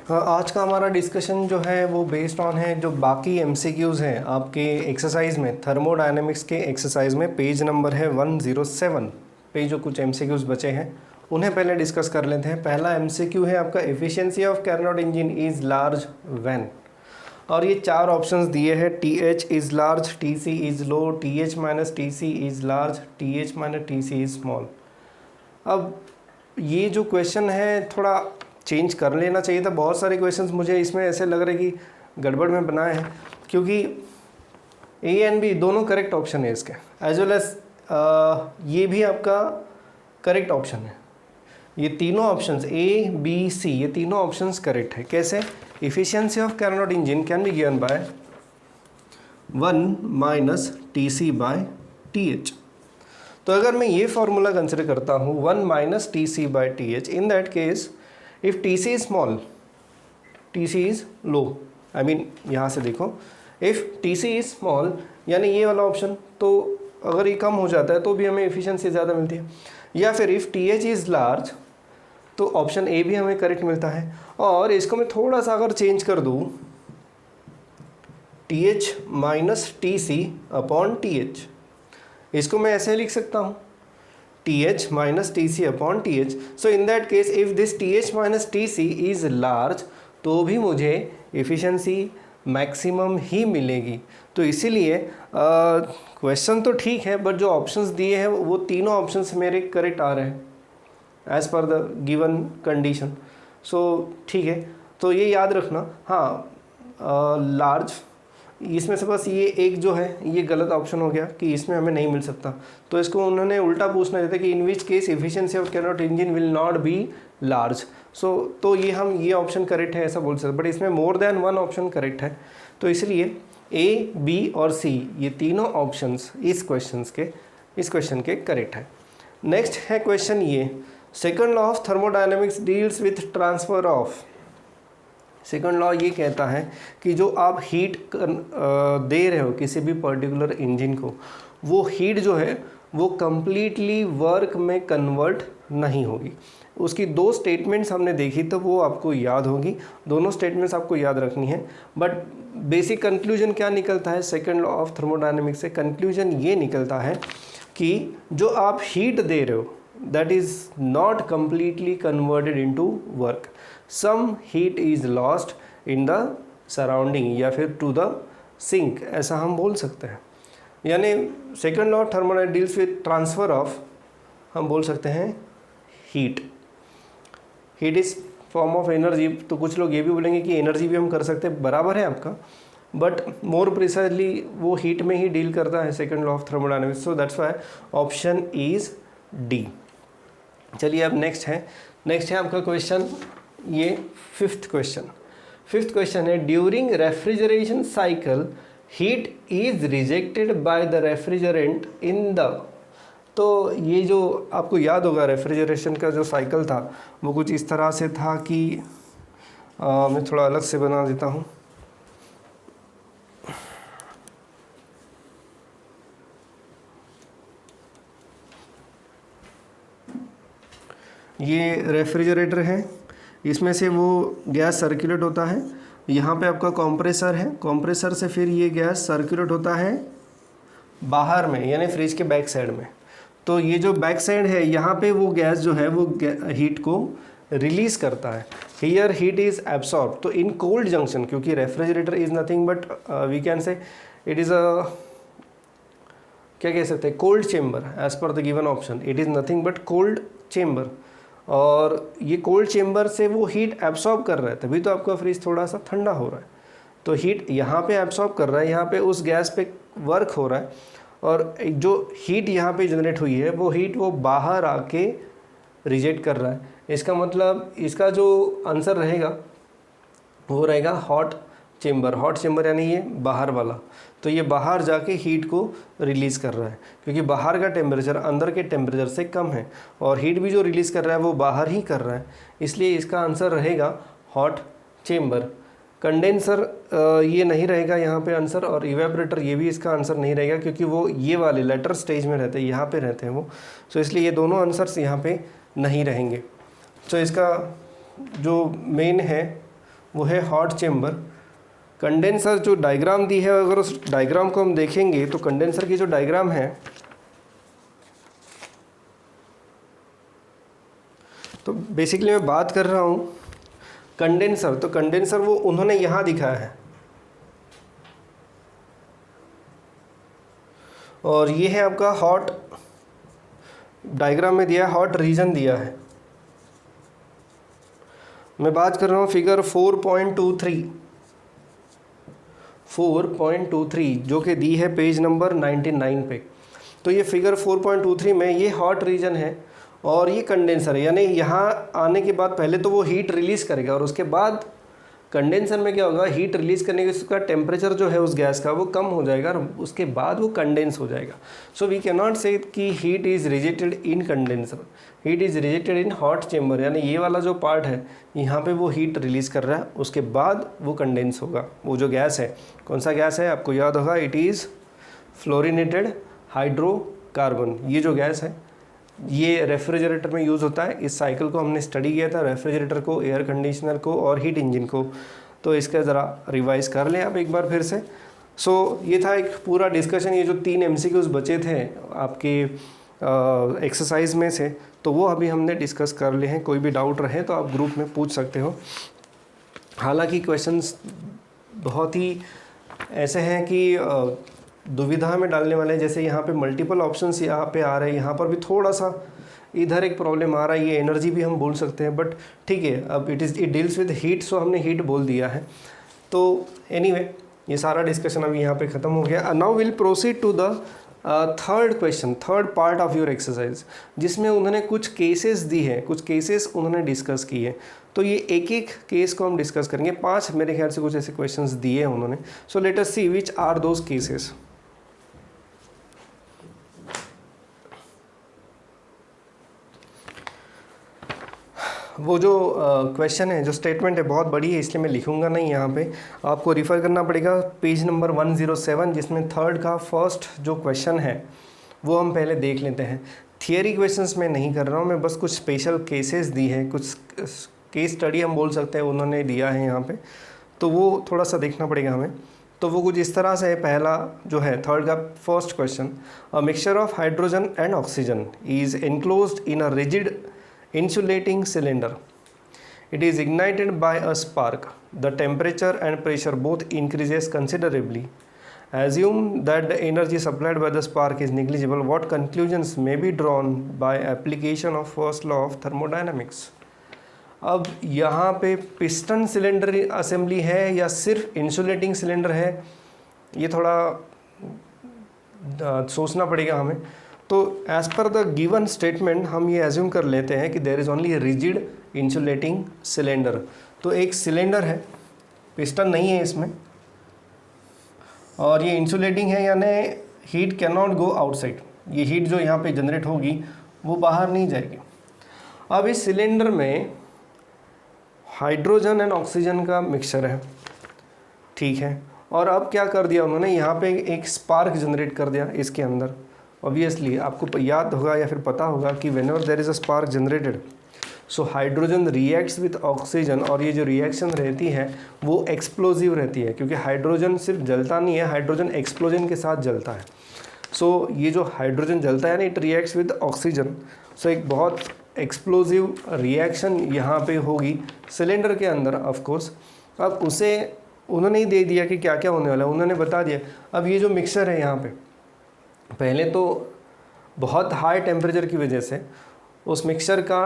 आज का हमारा डिस्कशन जो है वो बेस्ड ऑन है जो बाकी एमसीक्यूज़ हैं आपके एक्सरसाइज में, थर्मोडायनेमिक्स के एक्सरसाइज में पेज नंबर है 107 पे जो कुछ एमसीक्यूज़ बचे हैं उन्हें पहले डिस्कस कर लेते हैं। पहला एमसीक्यू है आपका, efficiency of Carnot engine is large when, और ये चार ऑप्शंस दिए हैं, TH is large, TC is low, TH minus TC is large, TH minus TC is small. अब ये जो क्वेश्चन है थोड़ा चेंज कर लेना चाहिए था। बहुत सारे क्वेश्चंस मुझे इसमें ऐसे लग रहे कि गड़बड़ में बनाए हैं, क्योंकि A एंड B दोनों करेक्ट ऑप्शन है इसके, एज वेल एज ये भी आपका करेक्ट ऑप्शन है। ये तीनों ऑप्शंस A, B, C ये तीनों ऑप्शंस करेक्ट है। कैसे? Efficiency of Carnot engine can be given by 1 minus TC by TH। तो अगर मैं ये फॉर्मूला कंसिडर करता हूँ 1 minus TC by TH, in that case if TC is small, TC is low, I mean यहाँ से देखो, इफ़ TC इज स्मॉल यानी ये वाला ऑप्शन, तो अगर ये कम हो जाता है तो भी हमें एफिशिएंसी ज़्यादा मिलती है। या फिर इफ़ TH इज़ लार्ज तो ऑप्शन A भी हमें करेक्ट मिलता है। और इसको मैं थोड़ा सा अगर चेंज कर दूँ, TH minus TC upon TH, इसको मैं ऐसे लिख सकता हूँ TH minus TC upon TH। So in that case if this TH minus TC is large तो भी मुझे एफिशिएंसी मैक्सिमम ही मिलेगी। तो इसीलिए क्वेश्चन तो ठीक है, बट जो ऑप्शंस दिए हैं वो तीनों ऑप्शंस मेरे करेक्ट आ रहे हैं as per the given condition. सो ठीक है, तो ये याद रखना। हाँ, लार्ज इसमें से बस ये एक जो है ये गलत ऑप्शन हो गया कि इसमें हमें नहीं मिल सकता, तो इसको उन्होंने उल्टा पूछना चाहते कि in which case efficiency of Carnot engine will not be large. So तो ये हम ये ऑप्शन करेक्ट है ऐसा बोल सकते, बट इसमें more than one option correct है। तो इसलिए A, B और C ये तीनों ऑप्शंस इस क्वेश्चन के करेक्ट है। नेक्स्ट है क्वेश्चन ये, second law of thermodynamics deals with transfer of. Second law ये कहता है कि जो आप हीट दे रहे हो किसी भी पर्टिकुलर इंजन को, वो हीट जो है वो कम्प्लीटली वर्क में कन्वर्ट नहीं होगी। उसकी दो स्टेटमेंट्स हमने देखी तो वो आपको याद होगी, दोनों स्टेटमेंट्स आपको याद रखनी है। बट बेसिक कंक्लूजन क्या निकलता है सेकंड लॉ ऑफ थर्मोडायनेमिक्स से? कंक्लूजन ये निकलता है कि जो आप हीट दे रहे हो that is not completely converted into work, some heat is lost in the surrounding या फिर टू द सिंक, ऐसा हम बोल सकते हैं। यानी second law thermodynamics deals with transfer of, हम बोल सकते हैं heat is form of energy. तो कुछ लोग ये भी बोलेंगे कि एनर्जी भी हम कर सकते हैं, बराबर है आपका, बट मोर प्रिसाइजली वो हीट में ही डील करता है second law of thermodynamics. So that's why option is D. चलिए अब नेक्स्ट है आपका क्वेश्चन, ये फिफ्थ क्वेश्चन है, during refrigeration cycle heat is rejected by the refrigerant in the. तो ये जो आपको याद होगा रेफ्रिजरेशन का जो साइकिल था वो कुछ इस तरह से था कि मैं थोड़ा अलग से बना देता हूँ। ये रेफ्रिजरेटर है, इसमें से वो गैस सर्कुलेट होता है, यहाँ पे आपका कंप्रेसर है, कंप्रेसर से फिर ये गैस सर्कुलेट होता है बाहर में यानी फ्रिज के बैक साइड में। तो ये जो बैक साइड है यहाँ पे वो गैस जो है वो हीट को रिलीज़ करता है। Here heat is absorb. तो इन कोल्ड जंक्शन, क्योंकि refrigerator is nothing but we can say it is a, क्या कह सकते हैं, cold chamber as per the given option, it is nothing but cold chamber. और ये कोल्ड चेम्बर से वो हीट एब्सॉर्ब कर रहा है, तभी तो आपका फ्रिज थोड़ा सा ठंडा हो रहा है। तो हीट यहाँ पे एब्सॉर्ब कर रहा है, यहाँ पे उस गैस पे वर्क हो रहा है, और जो हीट यहाँ पे जनरेट हुई है वो हीट वो बाहर आके रिजेक्ट कर रहा है। इसका मतलब इसका जो आंसर रहेगा वो रहेगा हॉट चेम्बर यानी ये बाहर वाला। तो ये बाहर जाके हीट को रिलीज़ कर रहा है, क्योंकि बाहर का टेम्परेचर अंदर के टेम्परेचर से कम है, और हीट भी जो रिलीज़ कर रहा है वो बाहर ही कर रहा है, इसलिए इसका आंसर रहेगा हॉट चेम्बर। कंडेंसर ये नहीं रहेगा यहाँ पे आंसर, और इवेपोरेटर ये भी इसका आंसर नहीं रहेगा, क्योंकि वो ये वाले लेटर स्टेज में रहते हैं, यहाँ पे रहते हैं वो। सो इसलिए ये दोनों आंसर्स यहाँ पे नहीं रहेंगे। तो इसका जो मेन है वो है हॉट चेम्बर। कंडेंसर जो डायग्राम दी है, अगर उस डायग्राम को हम देखेंगे तो कंडेंसर की जो डायग्राम है, तो बेसिकली मैं बात कर रहा हूँ कंडेंसर, तो कंडेंसर वो उन्होंने यहाँ दिखाया है, और ये है आपका हॉट, डायग्राम में दिया है हॉट रीजन दिया है। मैं बात कर रहा हूँ फिगर 4.23 जो कि दी है पेज नंबर 99 पे। तो ये फिगर 4.23 में ये हॉट रीजन है और ये कंडेंसर है, यानी यहाँ आने के बाद पहले तो वो हीट रिलीज़ करेगा और उसके बाद कंडेंसर में क्या होगा, हीट रिलीज़ करने के उसका टेम्परेचर जो है उस गैस का वो कम हो जाएगा और उसके बाद वो कंडेंस हो जाएगा। सो वी कैन नॉट से कि heat is rejected in condenser, heat is rejected in hot chamber, यानी ये वाला जो पार्ट है यहाँ पे वो हीट रिलीज़ कर रहा है, उसके बाद वो कंडेंस होगा। वो जो गैस है, कौन सा गैस है आपको याद होगा, इट इज़ फ्लोरिनेटेड हाइड्रोकार्बन। ये जो गैस है ये रेफ्रिजरेटर में यूज़ होता है। इस साइकिल को हमने स्टडी किया था, रेफ्रिजरेटर को, एयर कंडीशनर को और हीट इंजन को। तो इसका ज़रा रिवाइज कर लें आप एक बार फिर से। सो ये था एक पूरा डिस्कशन। ये जो 3 MCQs बचे थे आपके एक्सरसाइज में से, तो वो अभी हमने डिस्कस कर लिए हैं। कोई भी डाउट रहे तो आप ग्रुप में पूछ सकते हो। हालांकि क्वेश्चंस बहुत ही ऐसे हैं कि दुविधा में डालने वाले, जैसे यहाँ पे मल्टीपल ऑप्शंस यहाँ पे आ रहे हैं, यहाँ पर भी थोड़ा सा इधर एक प्रॉब्लम आ रहा है, ये एनर्जी भी हम बोल सकते हैं, बट ठीक है, अब इट डील्स विद हीट, सो हमने हीट बोल दिया है। तो एनीवे ये सारा डिस्कशन अभी यहाँ पे ख़त्म हो गया। Now will proceed to the third question, third part of your exercise, जिसमें उन्होंने कुछ केसेस दी हैं, कुछ केसेस उन्होंने डिस्कस किए। तो ये एक एक केस को हम डिस्कस करेंगे। 5 मेरे ख्याल से कुछ ऐसे क्वेश्चंस दिए हैं उन्होंने। So let us see which are those cases. वो जो क्वेश्चन है, जो स्टेटमेंट है, बहुत बड़ी है, इसलिए मैं लिखूंगा नहीं यहाँ पे, आपको रिफ़र करना पड़ेगा पेज नंबर 107, जिसमें थर्ड का फर्स्ट जो क्वेश्चन है वो हम पहले देख लेते हैं। थियरी क्वेश्चंस मैं नहीं कर रहा हूँ, मैं बस कुछ स्पेशल केसेस दी हैं, कुछ केस स्टडी हम बोल सकते हैं उन्होंने दिया है यहाँ पे, तो वो थोड़ा सा देखना पड़ेगा हमें। तो वो कुछ इस तरह से है। पहला जो है थर्ड का first question, a mixture of hydrogen and oxygen is enclosed in a rigid insulating cylinder. It is ignited by a spark. The temperature and pressure both increases considerably. Assume that the energy supplied by the spark is negligible. What conclusions may be drawn by application of first law of thermodynamics? अब यहाँ पे piston cylinder assembly है या सिर्फ insulating cylinder है, ये थोड़ा सोचना पड़ेगा हमें। तो as per the given statement हम ये एज्यूम कर लेते हैं कि there is only rigid insulating cylinder. तो एक सिलेंडर है, पिस्टन नहीं है इसमें, और ये इंसुलेटिंग है, यानी heat can not go outside. ये हीट जो यहाँ पे जनरेट होगी वो बाहर नहीं जाएगी। अब इस सिलेंडर में हाइड्रोजन एंड ऑक्सीजन का मिक्सचर है, ठीक है, और अब क्या कर दिया उन्होंने, यहाँ पे एक स्पार्क जनरेट कर दिया इसके अंदर। ऑब्वियसली आपको याद होगा या फिर पता होगा कि whenever there is a spark generated, so hydrogen reacts with oxygen, और ये जो रिएक्शन रहती है वो एक्सप्लोजिव रहती है, क्योंकि हाइड्रोजन सिर्फ जलता नहीं है, हाइड्रोजन एक्सप्लोजन के साथ जलता है। सो ये जो हाइड्रोजन जलता है ना, इट रिएक्ट्स विद ऑक्सीजन, सो एक बहुत एक्सप्लोजिव रिएक्शन यहाँ पे होगी सिलेंडर के अंदर ऑफकोर्स। अब उसे उन्होंने ही दे दिया कि क्या क्या होने वाला है, उन्होंने बता दिया। अब ये जो मिक्सर है यहाँ पे, पहले तो बहुत हाई टेम्परेचर की वजह से उस मिक्सचर का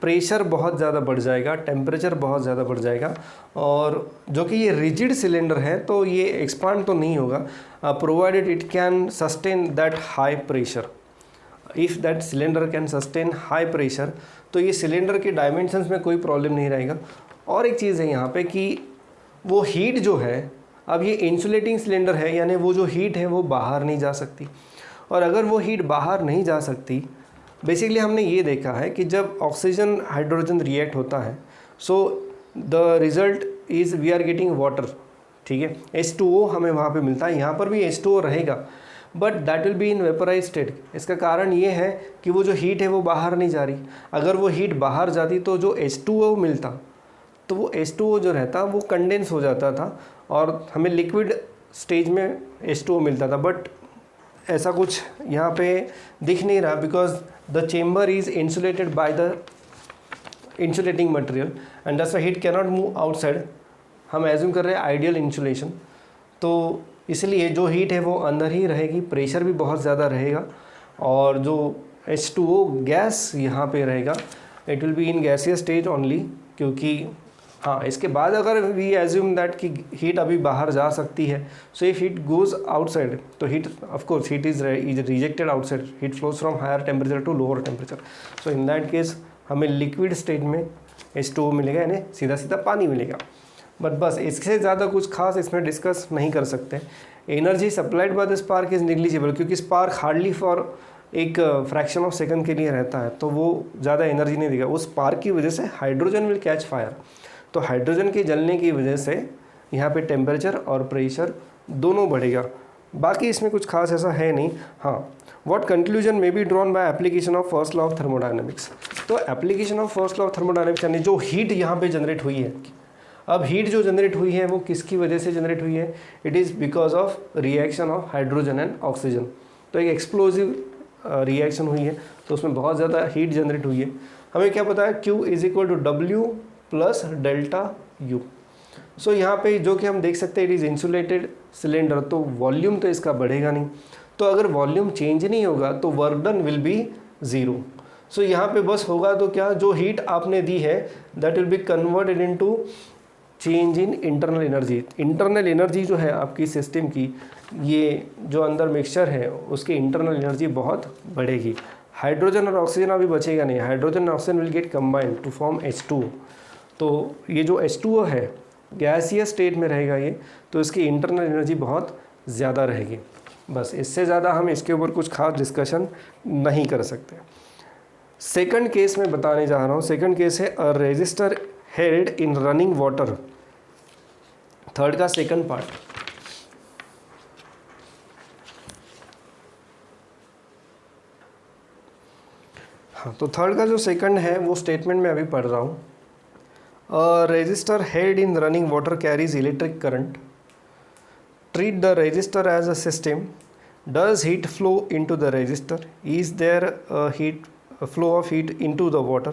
प्रेशर बहुत ज़्यादा बढ़ जाएगा, टेम्परेचर बहुत ज़्यादा बढ़ जाएगा, और जो कि ये रिजिड सिलेंडर है तो ये एक्सपांड तो नहीं होगा, provided it can sustain that high pressure. If that cylinder can sustain high pressure, तो ये सिलेंडर के डायमेंशंस में कोई प्रॉब्लम नहीं रहेगा। और एक चीज़ है यहाँ पे कि वो हीट जो है, अब ये इंसुलेटिंग सिलेंडर है, यानी वो जो हीट है वो बाहर नहीं जा सकती, और अगर वो हीट बाहर नहीं जा सकती, बेसिकली हमने ये देखा है कि जब ऑक्सीजन हाइड्रोजन रिएक्ट होता है, so the result is we are getting water, ठीक है, H2O हमें वहाँ पे मिलता है। यहाँ पर भी H2O रहेगा, but that will be in vaporise state. इसका कारण ये है कि वो जो हीट है वो बाहर नहीं जा रही। अगर वो हीट बाहर जाती तो जो H2O मिलता तो वो H2O जो रहता वो कंडेंस हो जाता था और हमें लिक्विड स्टेज में H2O मिलता था, बट ऐसा कुछ यहाँ पे दिख नहीं रहा because the chamber is insulated by the insulating material and that's why heat cannot move outside. हम एज्यूम कर रहे हैं आइडियल इंसुलेशन, तो इसलिए जो हीट है वो अंदर ही रहेगी, प्रेशर भी बहुत ज़्यादा रहेगा और जो H2O गैस यहाँ पे रहेगा it will be in gaseous stage only, क्योंकि हाँ इसके बाद अगर वी एज्यूम दैट कि हीट अभी बाहर जा सकती है, so if heat goes outside तो heat of course heat is rejected outside, heat flows from higher temperature to lower temperature. So in that case हमें लिक्विड स्टेज में H2O मिलेगा, यानी सीधा सीधा पानी मिलेगा। बट बस इससे ज़्यादा कुछ खास इसमें डिस्कस नहीं कर सकते। Energy supplied by the spark is negligible, क्योंकि स्पार्क हार्डली फॉर एक फ्रैक्शन ऑफ सेकंड के लिए रहता है, तो वो ज़्यादा एनर्जी नहीं देगा। उस स्पार्क की वजह से हाइड्रोजन विल कैच फायर, तो हाइड्रोजन के जलने की वजह से यहाँ पे टेम्परेचर और प्रेशर दोनों बढ़ेगा। बाकी इसमें कुछ खास ऐसा है नहीं। हाँ, what conclusion may be drawn by application of first law of thermodynamics. तो application of first law of thermodynamics यानी जो हीट यहाँ पे जनरेट हुई है, अब हीट जो जनरेट हुई है वो किसकी वजह से जनरेट हुई है? It is because of reaction of hydrogen and oxygen. तो एक एक्सप्लोजिव रिएक्शन हुई है, तो उसमें बहुत ज़्यादा हीट जनरेट हुई है। हमें क्या पता है? Q is equal to W plus delta U। सो यहाँ पे जो कि हम देख सकते हैं इट इज़ इंसुलेटेड सिलेंडर, तो वॉल्यूम तो इसका बढ़ेगा नहीं, तो अगर वॉल्यूम चेंज नहीं होगा तो work done will be zero. So यहाँ पे बस होगा तो क्या, जो हीट आपने दी है that will be converted into change in internal energy. Internal energy जो है आपकी सिस्टम की, ये जो अंदर मिक्सचर है उसकी इंटरनल एनर्जी बहुत बढ़ेगी। हाइड्रोजन और ऑक्सीजन अभी बचेगा नहीं, हाइड्रोजन और oxygen will get combined to form H2। तो ये जो H2O है गैसियस स्टेट में रहेगा ये, तो इसकी इंटरनल एनर्जी बहुत ज़्यादा रहेगी। बस इससे ज़्यादा हम इसके ऊपर कुछ खास डिस्कशन नहीं कर सकते। सेकंड केस में बताने जा रहा हूँ। सेकंड केस है a resistor held in running water. Third का सेकंड पार्ट। हाँ, तो थर्ड का जो सेकंड है वो स्टेटमेंट में अभी पढ़ रहा हूँ। A resistor held in running water carries electric current. Treat the resistor as a system. Does heat flow into the resistor? Is there a flow of heat into the water?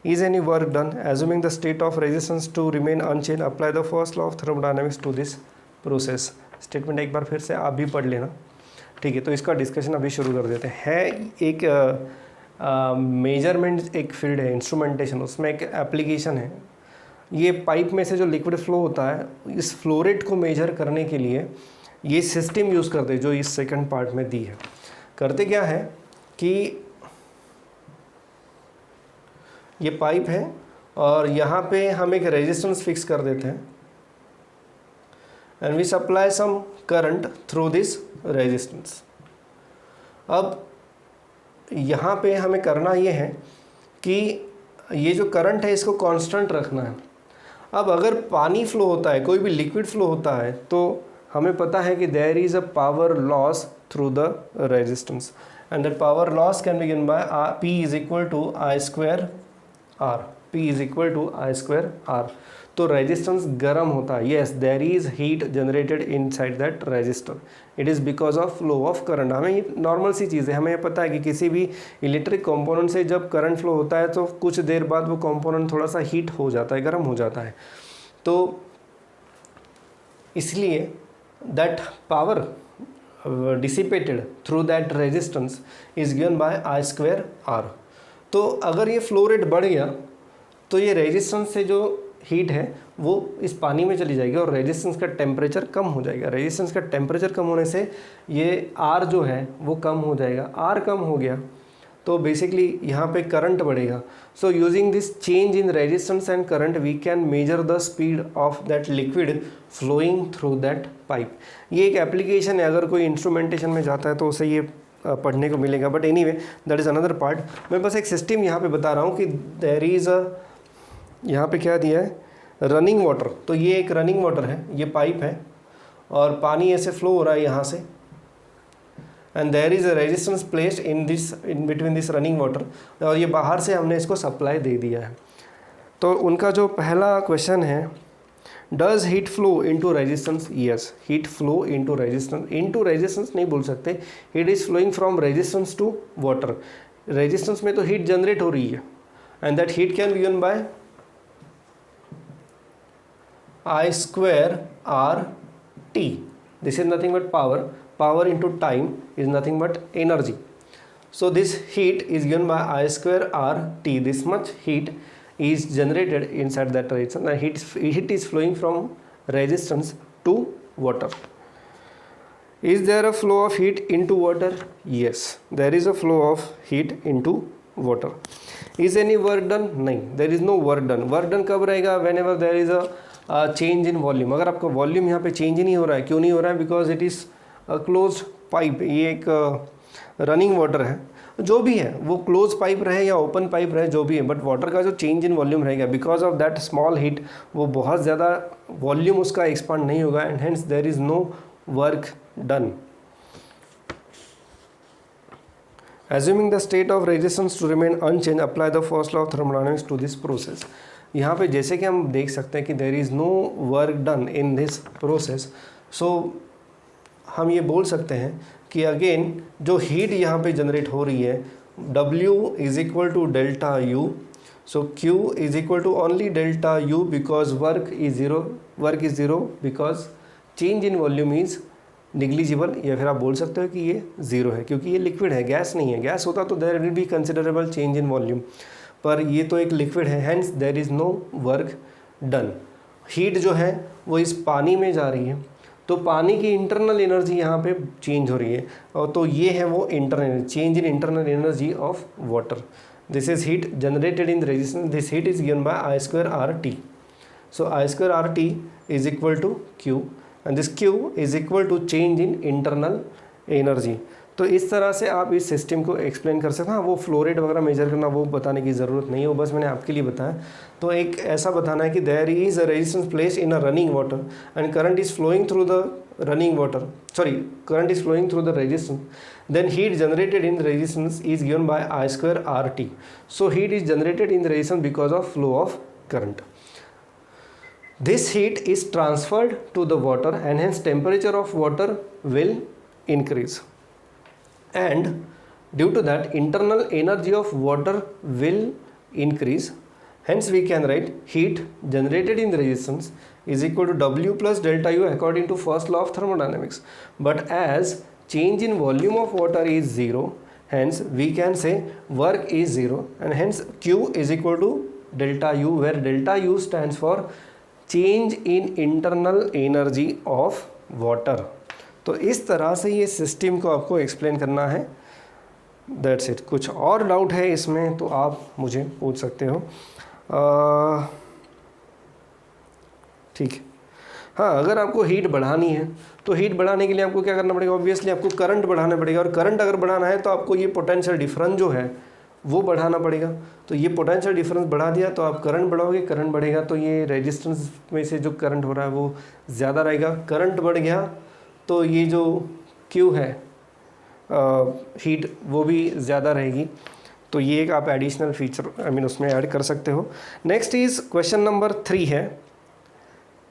Is any work done? Assuming the state of resistance to remain unchanged, apply the first law of thermodynamics to this process. Statement एक बार फिर से आप भी पढ़ लेना, ठीक है। तो इसका डिस्कशन अभी शुरू कर देते हैं। एक मेजरमेंट एक फील्ड है, इंस्ट्रूमेंटेशन, उसमें एक एप्लीकेशन है। ये पाइप में से जो लिक्विड फ्लो होता है, इस फ्लो रेट को मेजर करने के लिए ये सिस्टम यूज़ करते हैं जो इस सेकंड पार्ट में दी है। करते क्या है कि ये पाइप है और यहाँ पे हम एक रेजिस्टेंस फिक्स कर देते हैं and we supply some current through this resistance. अब यहाँ पे हमें करना ये है कि ये जो करंट है इसको कांस्टेंट रखना है। अब अगर पानी फ्लो होता है, कोई भी लिक्विड फ्लो होता है, तो हमें पता है कि there is a power loss through the resistance and that power loss can be given by P is equal to I square R। P is equal to I square R। तो resistance गर्म होता है। Yes, there is heat generated inside that resistor. It is because of flow of current. हमें ये normal सी चीज़ है, हमें ये पता है कि किसी भी इलेक्ट्रिक कंपोनेंट से जब करंट फ्लो होता है तो कुछ देर बाद वो कंपोनेंट थोड़ा सा हीट हो जाता है, गर्म हो जाता है। तो इसलिए that power dissipated through that resistance is given by I square R। तो अगर ये फ्लो रेट बढ़ गया तो ये रेजिस्टेंस से जो हीट है वो इस पानी में चली जाएगी और रेजिस्टेंस का टेम्परेचर कम हो जाएगा। रेजिस्टेंस का टेम्परेचर कम होने से ये R जो है वो कम हो जाएगा। R कम हो गया तो बेसिकली यहाँ पे करंट बढ़ेगा। So using this change in resistance and current we can measure the speed of that liquid flowing through that pipe. ये एक एप्लीकेशन है, अगर कोई इंस्ट्रूमेंटेशन में जाता है तो उसे ये पढ़ने को मिलेगा। But anyway that is another part. मैं बस एक सिस्टम यहाँ पे बता रहा हूँ कि देयर इज़ अ, यहाँ पे क्या दिया है, रनिंग वाटर। तो ये एक रनिंग वाटर है, ये पाइप है और पानी ऐसे फ्लो हो रहा है यहाँ से and there is a resistance placed in between this running water, और ये बाहर से हमने इसको सप्लाई दे दिया है। तो उनका जो पहला क्वेश्चन है, does heat flow into resistance? Yes, heat flow into resistance नहीं बोल सकते, heat is flowing from resistance to water. Resistance में तो हीट जनरेट हो रही है, and that heat can be given by I square RT. This is nothing but power. Power into time is nothing but energy. So this heat is given by I square RT. This much heat is generated inside that resistance, and heat is flowing from resistance to water. Is there a flow of heat into water? Yes, there is a flow of heat into water. Is any work done? नहीं, there is no work done. Work done कब रहेगा? Whenever there is a change in volume. अगर आपका volume यहाँ पे change ही नहीं हो रहा है, क्यों नहीं हो रहा है? Because it is close pipe, ये एक रनिंग वाटर है, जो भी है वो क्लोज पाइप रहे या ओपन पाइप रहे, जो भी है, बट वाटर का जो चेंज इन वॉल्यूम रहेगा, because of that small heat वो बहुत ज़्यादा वॉल्यूम उसका एक्सपांड नहीं होगा, and hence there is no work done. Assuming the state of resistance to remain unchanged, apply the first law of thermodynamics to this process. यहाँ पे जैसे कि हम देख सकते हैं कि there is no work done in this process, so हम ये बोल सकते हैं कि अगेन जो हीट यहाँ पे जनरेट हो रही है, W is equal to delta U, so Q is equal to only delta U because work is zero because change in volume is negligible, या फिर आप बोल सकते हो कि ये ज़ीरो है, क्योंकि ये लिक्विड है, गैस नहीं है। गैस होता तो there will be considerable change in volume, पर ये तो एक लिक्विड है, hence there is no work done. Heat जो है वो इस पानी में जा रही है, तो पानी की इंटरनल एनर्जी यहाँ पे चेंज हो रही है, और तो ये है वो internal change in internal energy of water. This is heat generated in resistance, this heat is given by I square RT. So I square RT is equal to Q, and this Q is equal to change in internal energy. तो इस तरह से आप इस system को explain कर सकते हैं। हाँ, वो फ्लो रेट वगैरह मेजर करना वो बताने की ज़रूरत नहीं है, वो बस मैंने आपके लिए बताया। तो एक ऐसा बताना है कि there is a resistance place in a running water and current is flowing through the running water, current is flowing through the resistance, then heat generated in the resistance is given by I square RT. So heat is generated in the resistance because of flow of current. This heat is transferred to the water and hence temperature of water will increase, and due to that internal energy of water will increase. Hence we can write heat generated in the resistance is equal to W plus delta U according to first law of thermodynamics. But as change in volume of water is zero, hence we can say work is zero, and hence Q is equal to delta U, where delta U stands for change in internal energy of water. तो इस तरह से ये system को आपको explain करना है, that's it. कुछ और डाउट है इसमें तो आप मुझे पूछ सकते हो। ठीक है, हाँ, अगर आपको हीट बढ़ानी है तो हीट बढ़ाने के लिए आपको क्या करना पड़ेगा? ऑब्वियसली आपको करंट बढ़ाना पड़ेगा, और करंट अगर बढ़ाना है तो आपको ये पोटेंशियल डिफरेंस जो है वो बढ़ाना पड़ेगा। तो ये पोटेंशियल डिफरेंस बढ़ा दिया तो आप करंट बढ़ाओगे, करंट बढ़ेगा तो ये रेजिस्टेंस में से जो करंट हो रहा है वो ज़्यादा रहेगा। करंट बढ़ गया तो ये जो Q है हीट वो भी ज़्यादा रहेगी। तो ये एक आप एडिशनल फीचर उसमें ऐड कर सकते हो। नेक्स्ट इज़ क्वेश्चन नंबर 3 है,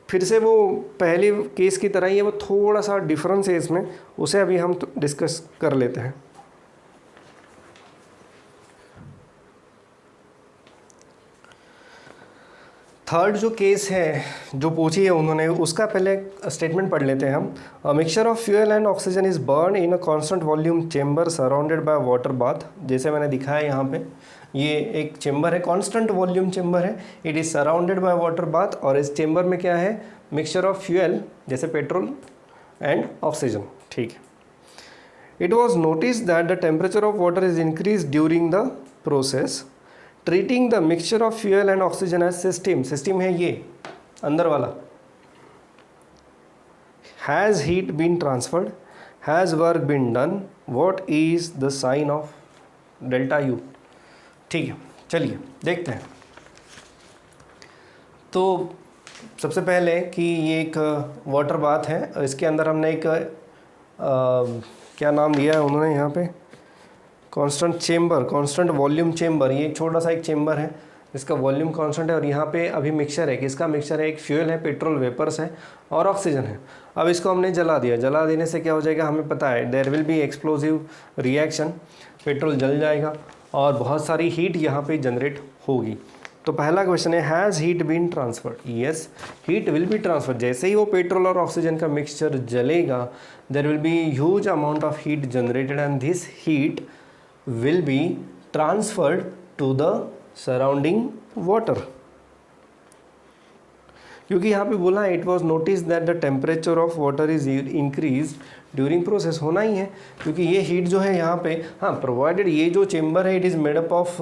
फिर से वो पहले केस की तरह ही है, वो थोड़ा सा डिफरेंस है इसमें, उसे अभी हम डिस्कस कर लेते हैं। थर्ड जो केस है जो पूछी है उन्होंने, उसका पहले स्टेटमेंट पढ़ लेते हैं हम। A mixture of fuel and oxygen is burn in a constant volume chamber surrounded by water bath. जैसे मैंने दिखाया यहाँ पे, ये एक चेंबर है, कांस्टेंट वॉल्यूम चेंबर है, it is surrounded by water bath, और इस चेंबर में क्या है? मिक्सचर ऑफ फ्यूल जैसे पेट्रोल एंड ऑक्सीजन। ठीक है, it was notice that the temperature of water is increase during the process treating the mixture of fuel and oxygen as system है ये अंदर वाला। Has heat been transferred, has work been done, what is the sign of delta U. ठीक है, चलिए देखते हैं। तो सबसे पहले कि ये एक वाटर बाथ है, इसके अंदर हमने एक क्या नाम दिया है उन्होंने यहाँ पे? Constant chamber, constant volume chamber. ये एक छोटा सा एक चेंबर है इसका वॉल्यूम कांस्टेंट है और यहाँ पे अभी मिक्सचर है, किसका मिक्सचर है, एक फ्यूल है, पेट्रोल वेपर्स है और ऑक्सीजन है। अब इसको हमने जला दिया, जला देने से क्या हो जाएगा हमें पता है, there will be explosive reaction, petrol जल जाएगा और बहुत सारी हीट यहाँ पे जनरेट होगी। तो पहला क्वेश्चन है, has heat been transferred? Yes, heat will be transferred. जैसे ही वो पेट्रोल और ऑक्सीजन का मिक्सचर जलेगा, there will be huge amount of heat generated and this heat will be transferred to the surrounding water. क्योंकि यहाँ पे बोला है, it was notice that the temperature of water is increase during process, होना ही है क्योंकि ये हीट जो है यहाँ पे, हाँ प्रोवाइडेड ये जो चेम्बर है it is made up of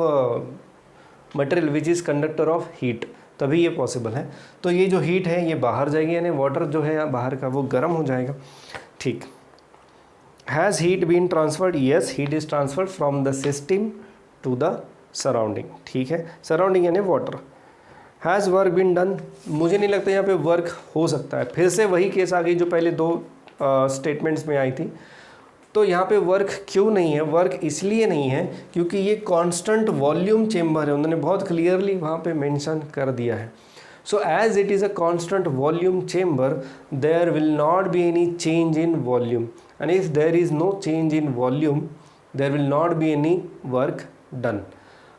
material which is conductor of heat, तभी ये पॉसिबल है। तो ये जो हीट है ये बाहर जाएगी, यानी वाटर जो है बाहर का वो गर्म हो जाएगा। ठीक, has heat been transferred? Yes, heat is transferred from the system to the surrounding. ठीक है, सराउंडिंग यानी water. Has work been done? मुझे नहीं लगता यहाँ पे वर्क हो सकता है, फिर से वही केस आ गई जो पहले दो स्टेटमेंट्स में आई थी। तो यहाँ पे वर्क क्यों नहीं है? वर्क इसलिए नहीं है क्योंकि ये कांस्टेंट वॉल्यूम चेम्बर है, उन्होंने बहुत क्लियरली वहाँ पे मेंशन कर दिया है। So as it is a constant volume chamber, there will not be any change in volume, and if there is no change in volume there will not be any work done.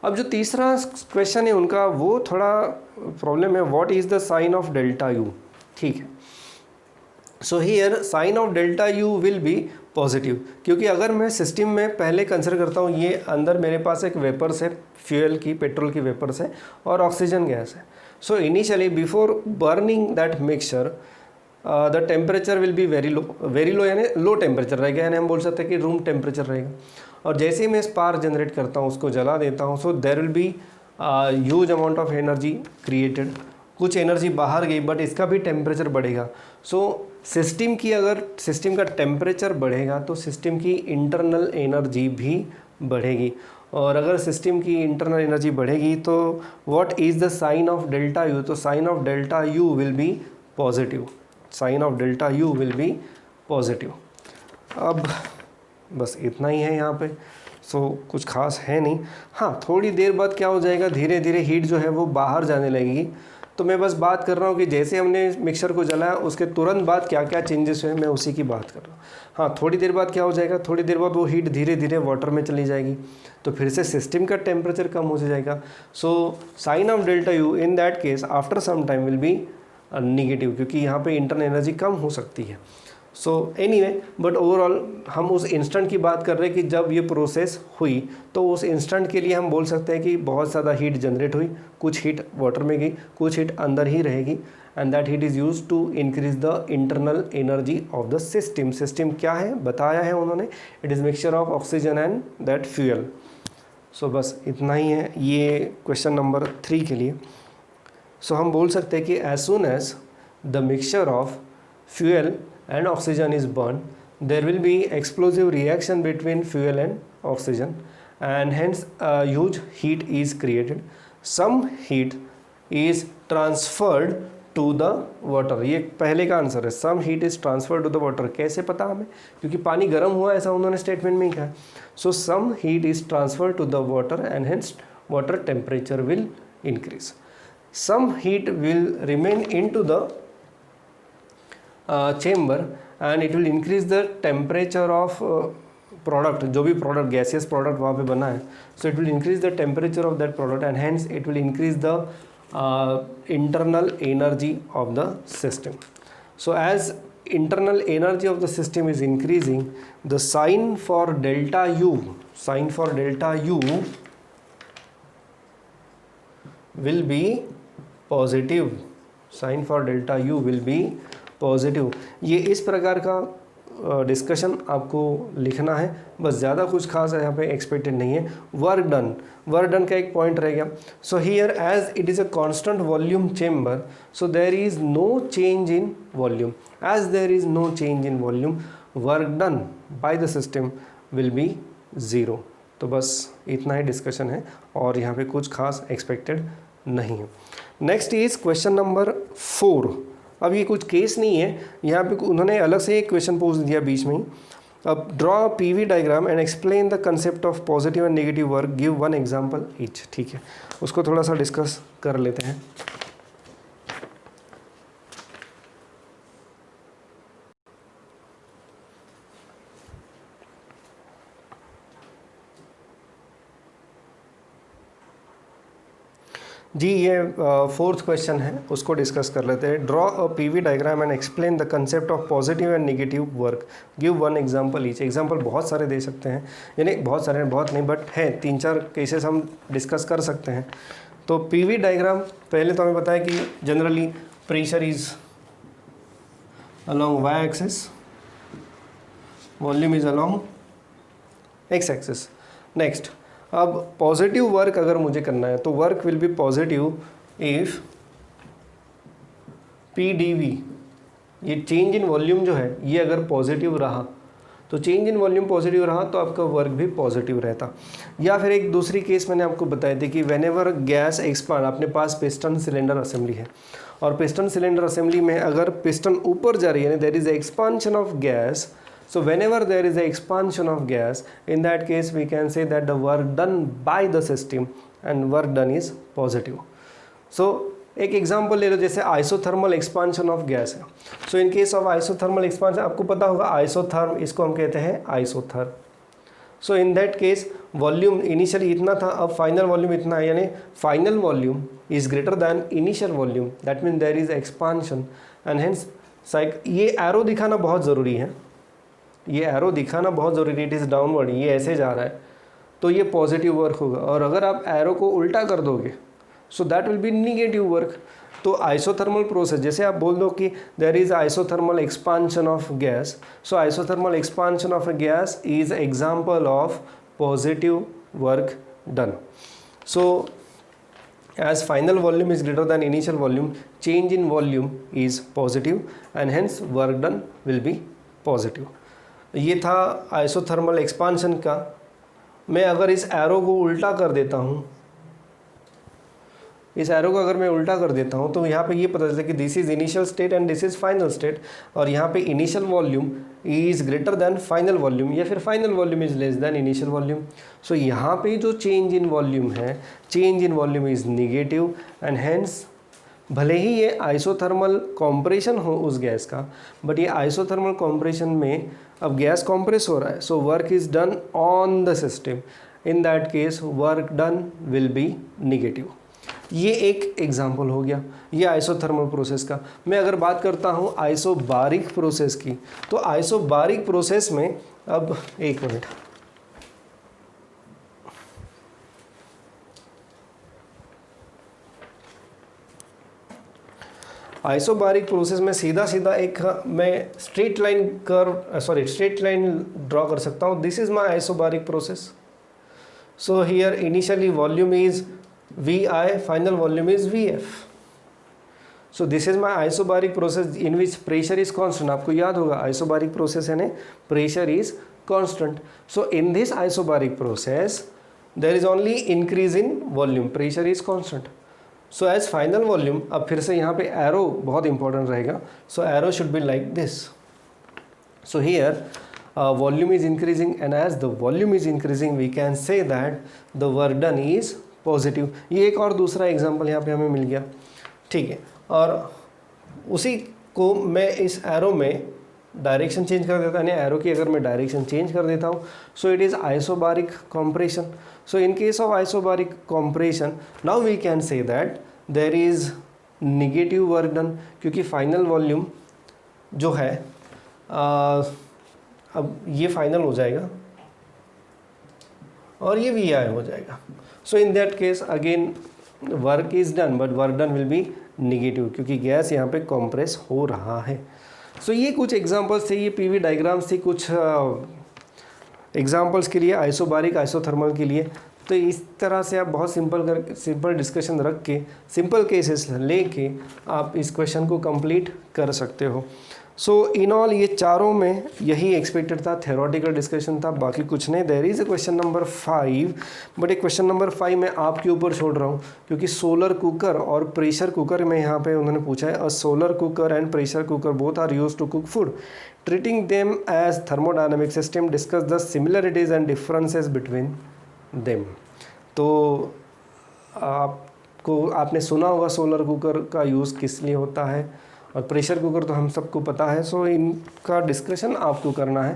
अब जो तीसरा question है उनका वो थोड़ा problem है, what is the sign of delta U? ठीक है, so here sign of delta U will be positive, क्योंकि अगर मैं सिस्टम में पहले कंसिडर करता हूँ, ये अंदर मेरे पास एक वेपर्स है, फ्यूल की, पेट्रोल की वेपर्स है और ऑक्सीजन गैस है। So initially before burning that mixture the temperature will be very low यानी लो टेम्परेचर रहेगा, यानी हम बोल सकते हैं कि रूम टेम्परेचर रहेगा। और जैसे ही मैं स्पार्क जनरेट करता हूँ, उसको जला देता हूँ, so there will be huge amount of energy created, कुछ एनर्जी बाहर गई बट इसका भी टेम्परेचर बढ़ेगा। सो सिस्टम की, अगर सिस्टम का टेम्परेचर बढ़ेगा तो सिस्टम की इंटरनल एनर्जी भी बढ़ेगी, और अगर सिस्टम की इंटरनल एनर्जी बढ़ेगी तो what is the sign of delta U? तो sign of delta U will be positive, sign of delta U will be positive. अब बस इतना ही है यहाँ पे, सो कुछ खास है नहीं। हाँ, थोड़ी देर बाद क्या हो जाएगा, धीरे धीरे हीट जो है वो बाहर जाने लगेगी। तो मैं बस बात कर रहा हूँ कि जैसे हमने मिक्सर को जलाया उसके तुरंत बाद क्या क्या चेंजेस हुए, मैं उसी की बात कर रहा हूँ। हाँ, थोड़ी देर बाद क्या हो जाएगा, थोड़ी देर बाद वो हीट धीरे धीरे वाटर में चली जाएगी, तो फिर से सिस्टम का टेम्परेचर कम हो जाएगा। So sign of delta U in that case after some time will be negative, क्योंकि यहाँ पे इंटरनल एनर्जी कम हो सकती है। सो एनीवे, बट ओवरऑल हम उस इंस्टेंट की बात कर रहे हैं कि जब ये प्रोसेस हुई, तो उस इंस्टेंट के लिए हम बोल सकते हैं कि बहुत ज़्यादा हीट जनरेट हुई, कुछ हीट वाटर में गई, कुछ हीट अंदर ही रहेगी, and that heat is use to increase the internal energy of the system. System क्या है बताया है उन्होंने, it is mixture of oxygen and that fuel. So बस इतना ही है ये क्वेश्चन नंबर 3 के लिए। सो हम बोल सकते हैं कि as soon as the mixture of fuel and oxygen is burned, there will be explosive reaction between fuel and oxygen, and hence a huge heat is created. Some heat is transferred to the water. ये पहले का answer है, some heat is transferred to the water। कैसे पता हमें? क्योंकि पानी गर्म हुआ, ऐसा उन्होंने स्टेटमेंट में ही कहा। So some heat is transferred to the water and hence water temperature will increase. Some heat will remain into the chamber and it will increase the temperature of product, जो भी product, gaseous product वहाँ पे बना है, so it will increase the temperature of that product and hence it will increase the internal energy of the system. So as internal energy of the system is increasing, the sign for delta U will be positive. Sign for delta U will be positive. ये इस प्रकार का discussion आपको लिखना है, बस ज़्यादा कुछ खास यहाँ पे एक्सपेक्टेड नहीं है। वर्क डन का एक पॉइंट रह गया। So here as it is a constant volume chamber, so there is no change in volume. As there is no change in volume, work done by the system will be zero. तो बस इतना ही discussion है और यहाँ पे कुछ खास expected नहीं है। Next is question number 4। अब ये कुछ केस नहीं है, यहाँ पे उन्होंने अलग से एक क्वेश्चन पूछ दिया बीच में ही। अब draw PV diagram and explain the concept of positive and negative work, give one example each. ठीक है, उसको थोड़ा सा डिस्कस कर लेते हैं। जी ये फोर्थ क्वेश्चन है, उसको डिस्कस कर लेते हैं। Draw a PV diagram and explain the concept of positive and negative work, give one example each. Example बहुत सारे दे सकते हैं, यानी बहुत सारे, बहुत नहीं, बट हैं 3-4 केसेस हम डिस्कस कर सकते हैं। तो पीवी डायग्राम पहले तो हमें पता है कि generally pressure is along y axis, volume is along x axis। Next, अब पॉजिटिव वर्क अगर मुझे करना है तो work will be positive if P D V, ये चेंज इन वॉल्यूम जो है ये अगर पॉजिटिव रहा तो चेंज इन वॉल्यूम पॉजिटिव रहा तो आपका वर्क भी पॉजिटिव रहता। या फिर एक दूसरी केस मैंने आपको बताई थी कि व्हेनेवर गैस एक्सपांड, अपने पास पिस्टन सिलेंडर असेंबली है और पिस्टन सिलेंडर असेंबली में अगर पिस्टन ऊपर जा रही है, there is expansion of gas, so whenever there is a expansion of gas, in that case we can say that the work done by the system and work done is positive। so एक example ले लो, जैसे isothermal expansion of gas है। So in case of isothermal expansion आपको पता होगा isotherm, इसको हम कहते हैं isotherm. So in that case volume initially इतना था, अब फाइनल वॉल्यूम इतना है, यानी final volume is greater than initial volume, that mean there is expansion and hence ये एरो दिखाना बहुत ज़रूरी है, ये एरो दिखाना बहुत ज़रूरी है। इट इज़ डाउनवर्ड, ये ऐसे जा रहा है तो ये पॉजिटिव वर्क होगा, और अगर आप एरो को उल्टा कर दोगे so that will be negative work. तो आइसोथर्मल प्रोसेस, जैसे आप बोल दो कि there is isothermal expansion of gas, so isothermal expansion of a gas is example of positive work done. So as final volume is greater than initial volume, change in volume is positive and hence work done will be positive। ये था isothermal expansion का। मैं अगर इस arrow को उल्टा कर देता हूँ, इस एरो को अगर मैं उल्टा कर देता हूँ तो यहाँ पे ये पता चलता है कि this is initial state and this is final state, और यहाँ पे initial volume is greater than final volume या फिर final volume is less than initial volume. So यहाँ पे जो चेंज इन वॉल्यूम है, change in volume is negative and hence भले ही ये आइसोथर्मल कॉम्प्रेशन हो उस गैस का, बट ये आइसोथर्मल कॉम्प्रेशन में अब गैस कॉम्प्रेस हो रहा है, so work is done on the system, in that case work done will be negative. ये एक एग्जाम्पल हो गया ये आइसोथर्मल प्रोसेस का। मैं अगर बात करता हूँ आइसोबारिक प्रोसेस की, तो आइसोबारिक प्रोसेस में, अब एक मिनट, आइसोबारिक प्रोसेस में सीधा सीधा एक मैं स्ट्रेट लाइन ड्रॉ कर सकता हूँ। This is my isobaric process. So here initially volume is Vi, final volume is Vf। So this is my isobaric process in which pressure is constant। आपको याद होगा isobaric process है ना, pressure is constant। So in this isobaric process there is only increase in volume, pressure is constant। So as final volume, अब फिर से यहाँ पे arrow बहुत important रहेगा, so arrow should be like this। So here volume is increasing and as the volume is increasing we can say that the work done is positive. ये एक और दूसरा एग्जांपल यहाँ पे हमें मिल गया, ठीक है। और उसी को मैं इस एरो में डायरेक्शन चेंज कर देता हूँ, यानी एरो की अगर मैं डायरेक्शन चेंज कर देता हूँ, so it is isobaric compression. So in case of isobaric compression now we can say that there is negative work done, क्योंकि फाइनल वॉल्यूम जो है अब ये फाइनल हो जाएगा और ये वी आई हो जाएगा। So in that case again work is done, but work done will be negative क्योंकि गैस यहाँ पे कॉम्प्रेस हो रहा है। सो ये कुछ एग्जांपल्स थे, ये पीवी डायग्राम्स थी कुछ एग्जांपल्स के लिए, आइसोबारिक आइसोथर्मल के लिए। तो इस तरह से आप बहुत सिंपल डिस्कशन रख के, सिंपल केसेस लेके आप इस क्वेश्चन को कंप्लीट कर सकते हो। सो इन ऑल ये चारों में यही एक्सपेक्टेड था, थ्योरेटिकल डिस्कशन था, बाकी कुछ नहीं। There is a question number 5, but एक क्वेश्चन नंबर 5 मैं आपके ऊपर छोड़ रहा हूँ, क्योंकि सोलर कुकर और प्रेशर कुकर में यहाँ पे उन्होंने पूछा है, a solar cooker and pressure cooker both are use to cook food, treating them as thermodynamic system, discuss the similarities and differences between them. तो आपने सुना होगा सोलर कुकर का यूज़ किस लिए होता है, और प्रेशर कुकर तो हम सबको पता है। सो इनका डिस्कशन आपको करना है।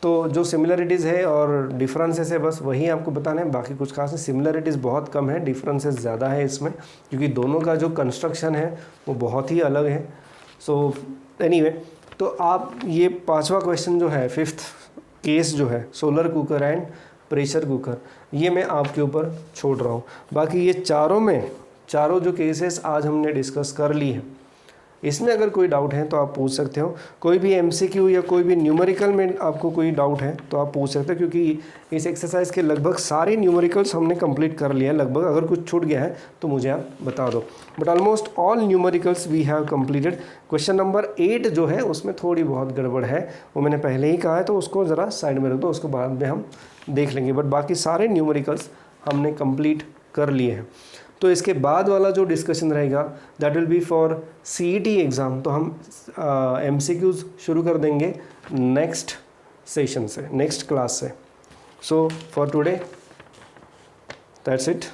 तो जो सिमिलरिटीज़ है और डिफरेंसेस है बस वही आपको बताना है, बाकी कुछ खास नहीं। सिमिलरिटीज़ बहुत कम है, डिफरेंसेस ज़्यादा है इसमें, क्योंकि दोनों का जो कंस्ट्रक्शन है वो बहुत ही अलग है। सो एनीवे, तो आप ये 5वां क्वेश्चन जो है, 5th केस जो है solar cooker and pressure cooker, ये मैं आपके ऊपर छोड़ रहा हूँ। बाकी ये चारों जो केसेस आज हमने डिस्कस कर ली है, इसमें अगर कोई डाउट है तो आप पूछ सकते हो। कोई भी एमसीक्यू या कोई भी न्यूमेरिकल में आपको कोई डाउट है तो आप पूछ सकते हो, क्योंकि इस एक्सरसाइज के लगभग सारे न्यूमेरिकल्स हमने कंप्लीट कर लिया है लगभग। अगर कुछ छूट गया है तो मुझे आप बता दो, but almost all numericals we have completed. Question number 8 जो है उसमें थोड़ी बहुत गड़बड़ है, वो मैंने पहले ही कहा है, तो उसको ज़रा साइड में रख दो, उसको बाद में हम देख लेंगे। बट बाकी सारे न्यूमेरिकल्स हमने कंप्लीट कर लिए हैं। तो इसके बाद वाला जो डिस्कशन रहेगा that will B for CET exam. तो हम एमसीक्यूज़ शुरू कर देंगे नेक्स्ट सेशन से, नेक्स्ट क्लास से। So for today that's it.